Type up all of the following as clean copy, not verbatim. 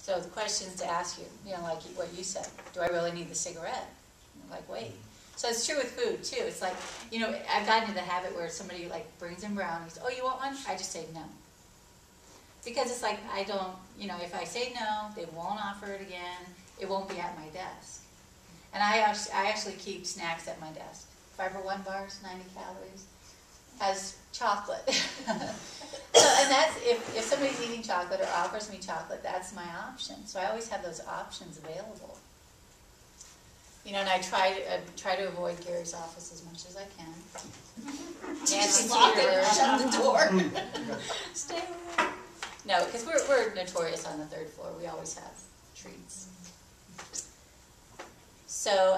So the questions to ask you, like what you said, do I really need the cigarette? Like, wait. So it's true with food too. It's like, I've gotten into the habit where somebody like brings in brownies. Oh, you want one? I just say no. Because it's like, I don't, if I say no, they won't offer it again. It won't be at my desk. And I actually keep snacks at my desk. Fiber One bars, 90 calories, has chocolate. And that's, if somebody's eating chocolate or offers me chocolate, that's my option. So I always have those options available. And I try to avoid Gary's office as much as I can. Nancy Teeter, shut the door. Stay away. No, because we're notorious on the 3rd floor. We always have treats. So,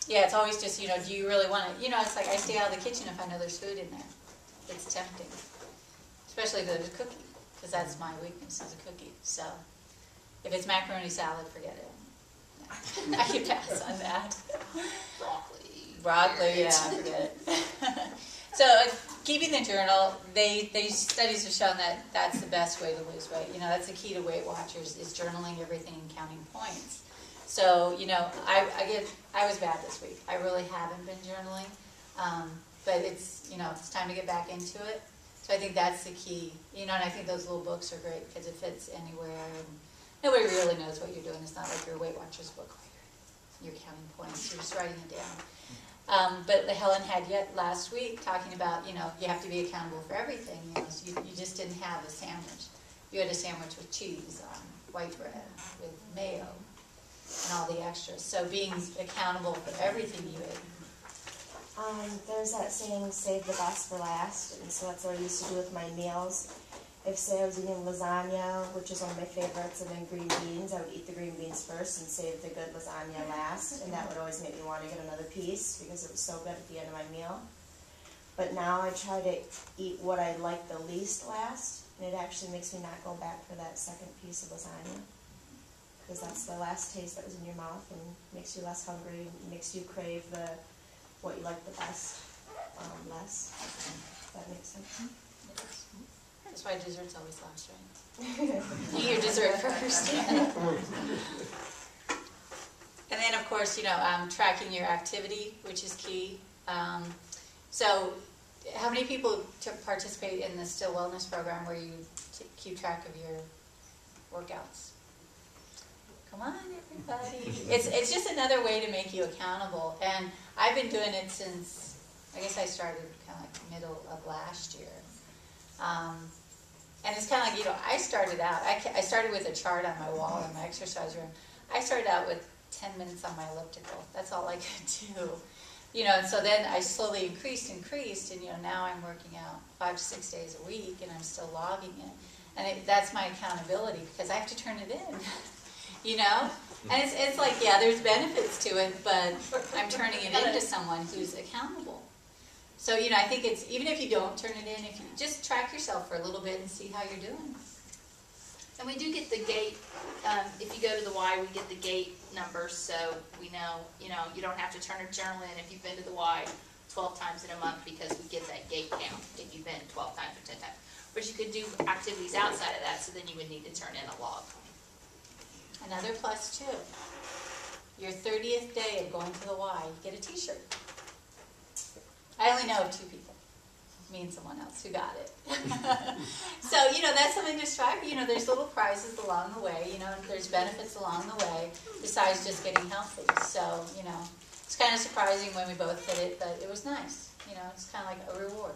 yeah, it's always just, do you really want it? It's like I stay out of the kitchen if I know there's food in there. It's tempting. Especially if there's a cookie, because that's my weakness, is a cookie. So, if it's macaroni salad, forget it. No. I can pass on that. Broccoli, yeah, forget it. So, keeping the journal, studies have shown that that's the best way to lose weight. That's the key to Weight Watchers, is journaling everything and counting points. So, I was bad this week. I really haven't been journaling. But it's time to get back into it. So I think that's the key. And I think those little books are great because it fits anywhere. And nobody really knows what you're doing. It's not like your Weight Watchers book where you're counting points. You're just writing it down. But Helen had last week talking about, you have to be accountable for everything. So you just didn't have a sandwich. You had a sandwich with cheese on white bread, with mayo, and all the extras. So being accountable for everything you ate. There's that saying, save the best for last, and so that's what I used to do with my meals. If, say, I was eating lasagna, which is one of my favorites, and then green beans, I would eat the green beans first and save the good lasagna last, and that would always make me want to get another piece because it was so good at the end of my meal. But now I try to eat what I like the least last, and it actually makes me not go back for that second piece of lasagna, because that's the last taste that was in your mouth and makes you less hungry and makes you crave what you like the best less. If that makes sense. That's why dessert's always last, right? Eat your dessert first. And then, of course, tracking your activity, which is key. So, how many people participate in the Still Wellness program where you keep track of your workouts? Come on, everybody. It's just another way to make you accountable. And I've been doing it since, I guess I started kind of like middle of last year. And it's kind of like, I started out, I started with a chart on my wall in my exercise room. I started out with 10 minutes on my elliptical. That's all I could do. And so then I slowly increased, and now I'm working out 5 to 6 days a week, and I'm still logging it. And that's my accountability, because I have to turn it in. And it's like, yeah, there's benefits to it, but I'm turning it into someone who's accountable. So, I think it's, even if you don't turn it in, if you just track yourself for a little bit and see how you're doing. And we do get the gate, if you go to the Y, we get the gate numbers, so we know, you don't have to turn a journal in if you've been to the Y 12 times in a month, because we get that gate count if you've been 12 times or 10 times. But you could do activities outside of that, so then you would need to turn in a log. Another plus too. Your 30th day of going to the Y, you get a t-shirt. I only know of 2 people, me and someone else, who got it. So, that's something to strive for. There's little prizes along the way, there's benefits along the way, besides just getting healthy. So, it's kind of surprising when we both hit it, but it was nice. It's kind of like a reward.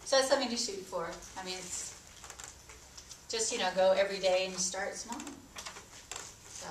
So that's something to shoot for. I mean, it's just, go every day and start small. So.